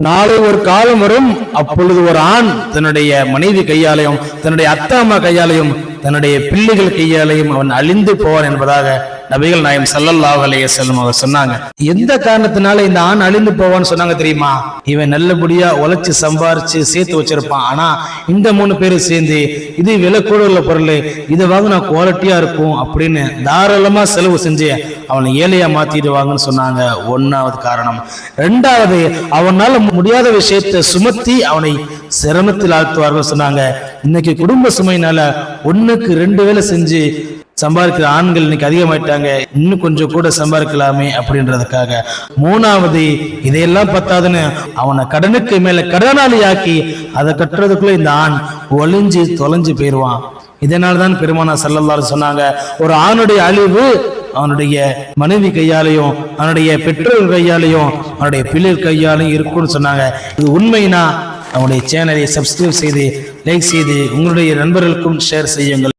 நாளை ஒரு காலம் வரும், அப்பொழுது ஒரு ஆண் தன்னுடைய மனைவி கையாலையும் தன்னுடைய அத்தா அம்மா கையாலையும் தன்னுடைய பிள்ளைகள் கையாலையும் அவன் அழிந்து போவான் என்பதாக நபிகள் நாயகம் ஸல்லல்லாஹு அலைஹி வஸல்லம் அவர் சொன்னாங்க. எந்த காரணத்தினால இந்த ஆண் அழிந்து போவான்னு சொன்னாங்க தெரியுமா? இவன் நல்லபடியா உழைச்சு சம்பாரிச்சு சேர்த்து வச்சிருப்பான். ஆனா இந்த 3 பேரும் சேர்ந்து இது விலை கூட உள்ள பொருள், இதை வாங்கினா குவாலிட்டியா இருக்கும் அப்படின்னு தாராளமா செலவு செஞ்சு அவனை ஏழையா மாத்திடுவாங்கன்னு சொன்னாங்க. 1வது காரணம். 2வது, அவனால முடியாத விஷயத்தை சுமத்தி அவனை சிரமத்தில் ஆழ்த்துவார்கள் சொன்னாங்க. இன்னைக்கு குடும்ப சுமையினால 1க்கு 2 வேலை செஞ்சு சம்பாதிக்கிற ஆண்கள் இன்னைக்கு அதிகமாயிட்டாங்க. இன்னும் கொஞ்சம் கூட சம்பாதிக்கலாமே அப்படின்றதுக்காக. 3வது, இதையெல்லாம் பத்தாதுன்னு அவனை கடனுக்கு மேல கடனாளி ஆக்கி அதை கட்டுறதுக்குள்ள இந்த ஆண் ஒளிஞ்சு தொலைஞ்சு போயிடுவான். இதனால்தான் பெருமானார் ஸல்லல்லாஹு அலைஹி சொன்னாங்க, ஒரு ஆணுடைய அழிவு அவனுடைய மனைவி கையாலையும் அவனுடைய பெற்றோர் கையாலையும் அவனுடைய பிள்ளைகள் கையாலையும் இருக்கும்னு சொன்னாங்க. இது உண்மைனா அவனுடைய சேனலை சப்ஸ்கிரைப் செய்து லைக் செய்து உங்களுடைய நண்பர்களுக்கும் ஷேர் செய்யுங்கள்.